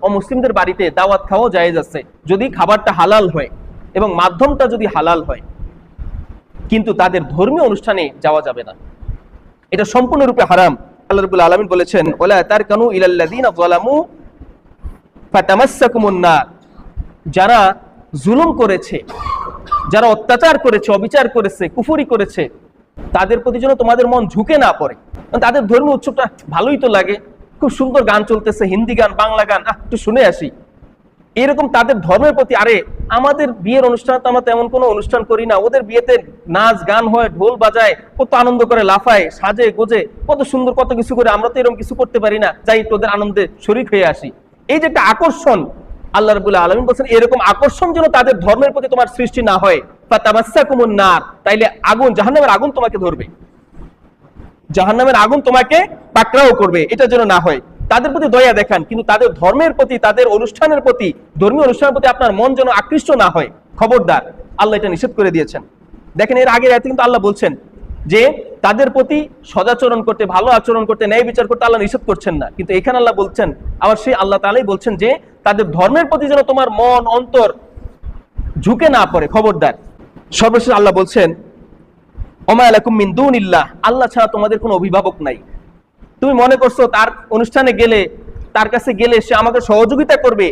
অমুসলিমদের বাড়িতে দাওয়াত খাওয়া জায়েজ আছে, যদি খাবারটা হালাল হয় এবং মাধ্যমটা যদি হালাল হয়, কিন্তু তাদের ধর্মীয় অনুষ্ঠানে যাওয়া যাবে না, এটা সম্পূর্ণরূপে হারাম। আল্লাহ রাব্বুল আলামিন বলেছেন, ওয়ালা তারকানু ইলাল্লাযিনা যালামু ফাতামাসসাকুমুন নার, যারা জুলুম করেছে, যারা অত্যাচার করেছে, অবিচার করেছে, কুফরি করেছে, তাদের প্রতি যেন তোমাদের মন ঝুঁকে না পড়ে। তাদের ধর্মীয় উৎসবটা ভালোই তো লাগে, খুব সুন্দর গান চলতেছে, হিন্দি গান, বাংলা গান, একটু শুনে আসি, এরকম তাদের ধর্মের প্রতি। আরে আমাদের বিয়ের অনুষ্ঠান তো আমরা তেমন কোনো অনুষ্ঠান করি না, ওদের বিয়েতে নাচ গান হয়, ঢোল বাজায়, কত আনন্দ করে, লাফায়, সাজে গোজে, কত সুন্দর কত কিছু করে, আমরা তো এরকম কিছু করতে পারি না, যাই তোদের আনন্দে শরীক হয়ে আসি। এই যে একটা আকর্ষণ, আল্লাহ রাব্বুল আলামিন বলেন এরকম আকর্ষণ যেন তাদের ধর্মের প্রতি তোমার সৃষ্টি না হয়। ফাতামাসসাকুমুন নার, তাইলে আগুন, জাহান্নামের আগুন তোমাকে ধরবে, জাহান্নামের আগুন তোমাকে পাকড়াও করবে, এটা যেন না হয়। তাদের প্রতি দয়া দেখান, কিন্তু তাদের ধর্মের প্রতি, তাদের অনুষ্ঠানের প্রতি, ধর্মীয় অনুষ্ঠানের প্রতি আপনার মন যেন আকৃষ্ট না হয়, খবরদার, আল্লাহ এটা নিষেধ করে দিয়েছেন। দেখেন এর আগের আয়াতে কিন্তু আল্লাহ বলছেন যে তাদের প্রতি সদাচরণ করতে, ভালো আচরণ করতে, ন্যায় বিচার করতে আল্লাহ নিষেধ করছেন না, কিন্তু এখানে আল্লাহ বলছেন, আবার সেই আল্লাহ তাআলাই বলছেন যে তাদের ধর্মের প্রতি যেন তোমার মন অন্তর ঝুঁকে না পড়ে, খবরদার। সর্বশেষ আল্লাহ বলছেন, ওমা লাকুম মিন দুনিল্লাহ, আল্লাহ ছাড়া তোমাদের কোনো অভিভাবক নাই। তুমি মনে করছো তার অনুষ্ঠানে গেলে, তার কাছে গেলে সে আমাকে সহযোগিতা করবে,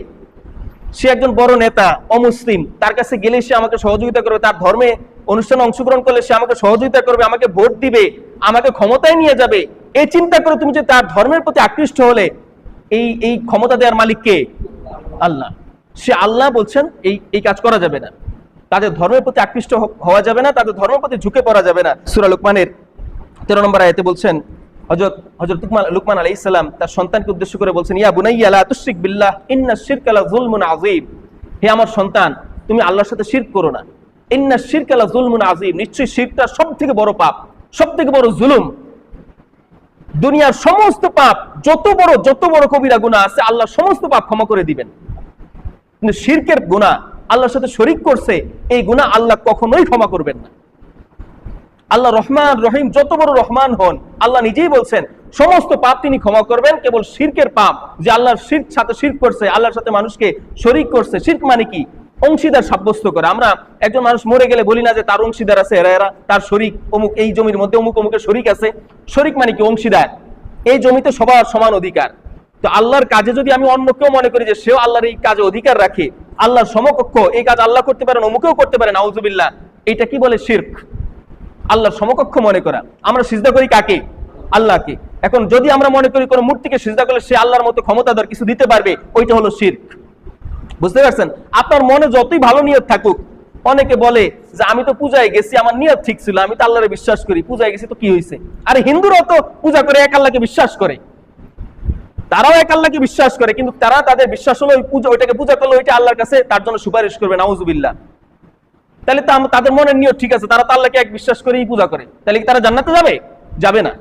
সে একজন বড় নেতা, অমুসলিম, তার কাছে গেলে সে আমাকে সহযোগিতা করবে, তার ধর্মে অনুষ্ঠানে অংশগ্রহণ করলে সে আমাকে সহযোগিতা করবে, আমাকে ভোট দিবে, আমাকে ক্ষমতায় নিয়ে যাবে, এই চিন্তা করে তুমি যে তার ধর্মের প্রতি আকৃষ্ট হলে, এই ক্ষমতা দেওয়ার মালিক কে? আল্লাহ। সে আল্লাহ বলছেন এই কাজ করা যাবে না, তাদের ধর্মের প্রতি আকৃষ্ট হওয়া যাবে না, তাদের ধর্মের প্রতি ঝুঁকে পড়া যাবে না। সূরা লুকমানের 13 নম্বর আয়াতে বলছেন, হযরত লুকমান আলাইহিস সালাম তার সন্তানকে উদ্দেশ্য করে বলছেন, ইয়া বুনাইয়া লা তুশরিক বিল্লাহ ইন্নাশ শিরকা লা যুলমুন আযীম, হে আমার সন্তান, তুমি আল্লাহর সাথে শিরক করো না। ইন্নাশ শিরকা লা যুলমুন আযীম, নিশ্চয়ই শিরকটা সবথেকে বড় পাপ, সবথেকে বড় জুলুম। দুনিয়ার সমস্ত পাপ, যত বড় কবিরা গুনাহ আছে, আল্লাহ সমস্ত পাপ ক্ষমা করে দিবেন, কিন্তু শিরকের গুনাহ, আল্লাহর সাথে শরীক করছে, এই গুনাহ আল্লাহ কখনোই ক্ষমা করবেন না। আল্লাহ রহমান রহিম, যত বড় রহমান হন, আল্লাহ নিজেই বলছেন সমস্ত পাপ তিনি ক্ষমা করবেন, কেবল শিরকের পাপ, যে আল্লাহর সাথে শিরক করছে, আল্লাহর সাথে মানুষকে শরীক করছে। শিরক মানে কি? অংশীদার সাব্যস্ত করে। আমরা একজন মানুষ মরে গেলে বলি না যে তার অংশীদার আছে, এরা তার শরীক, অমুক এই জমির মধ্যে অমুক অমুকের শরীক আছে। শরীক মানে কি? অংশীদার, এই জমিতে সবার সমান অধিকার। তো আল্লাহর কাজে যদি আমি অন্য কেউ মনে করি যে সেও আল্লাহর এই কাজে অধিকার রাখে, আল্লাহর সমকক্ষ, এই কাজ আল্লাহ করতে পারেন, অমুকেও করতে পারেন, নাউজুবিল্লাহ, এটা কি বলে? শিরক। আল্লাহর সমকক্ষ মনে করা। আমরা সিজদা করি কাকে? আল্লাহকে। এখন যদি আমরা মনে করি কোন মূর্তিকে সিজদা করলে সে আল্লাহর মতো ক্ষমতাধর, কিছু দিতে পারবে, ওইটা হলো শিরক। বুঝতে পারছেন? আপনার মনে যতই ভালো নিয়ত থাকুক, অনেকে বলে যে আমি তো পূজায় গেছি, আমার নিয়ত ঠিক ছিল, আমি তো আল্লাহরে বিশ্বাস করি, পূজায় গেছি তো কি হয়েছে? আরে হিন্দুরাও তো পূজা করে এক আল্লাহকে বিশ্বাস করে, তারাও এক আল্লাহকে বিশ্বাস করে, কিন্তু তারা তাদের বিশ্বাস হলো ওইটাকে পূজা করলে ওইটা আল্লাহর কাছে তার জন্য সুপারিশ করবে, নাউজুবিল্লাহ। তাহলে তো তাদের মনের নিয়ত ঠিক আছে, তারা তো আল্লাহকে এক বিশ্বাস করেই পূজা করে, তাহলে কি তারা জান্নাতে যাবে? যাবে না।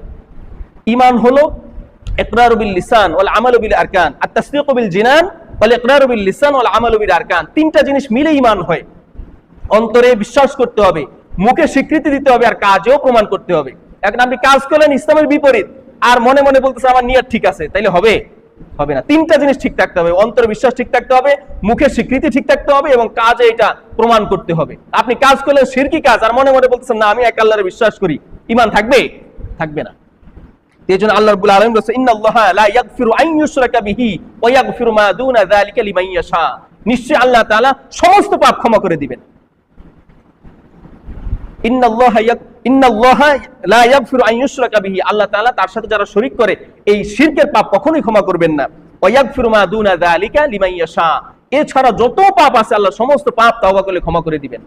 ঈমান হলো ইকরারু বিল লিসান ওয়াল আমালু বিল আরকান, আত তাসদীকু বিল জিনান ওয়াল ইকরারু বিল লিসান ওয়াল আমালু বিল আরকান। তিনটা জিনিস মিলে ঈমান হয়। অন্তরে বিশ্বাস করতে হবে, মুখে স্বীকৃতি দিতে হবে, আর কাজেও প্রমাণ করতে হবে। এখন আপনি কাজ করলেন ইসলামের বিপরীত, আর মনে মনে বলতেছে আমার নিয়ত ঠিক আছে, তাইলে হবে? হবে না। তিনটা জিনিস ঠিক থাকতে হবে, অন্তরে বিশ্বাস ঠিক থাকতে হবে, মুখে স্বীকৃতি ঠিক থাকতে হবে, এবং কাজে এটা প্রমাণ করতে হবে। আপনি কাজ করলেন শিরকি কাজ, আর মনে মনে বলতেছেন না আমি এক আল্লাহরে বিশ্বাস করি, ঈমান থাকবে? থাকবে না। এজন্য আল্লাহ রাব্বুল আলামিন বলেছেন, ইন্নাল্লাহা লা ইয়াগফিরু আন ইউশরাকা বিহি ওয়া ইয়াগফিরু মা দুনা যালিকা লিমান ইয়াশা, নিশ্চয়ই আল্লাহ তাআলা সমস্ত পাপ ক্ষমা করে দিবেন। ইন্নাল্লাহা লা ইয়াগফিরু আন ইউশরাকা বিহি, আল্লাহ তাআলা তার সাথে যারা শরীক করে এই শিরকের পাপ কখনোই ক্ষমা করবেন না। ওয়া ইয়াগফিরু মা দুনা যালিকা লিমান ইয়াশা, এছাড়া যত পাপ আছে আল্লাহ সমস্ত পাপ তওবা করলে ক্ষমা করে দিবেন।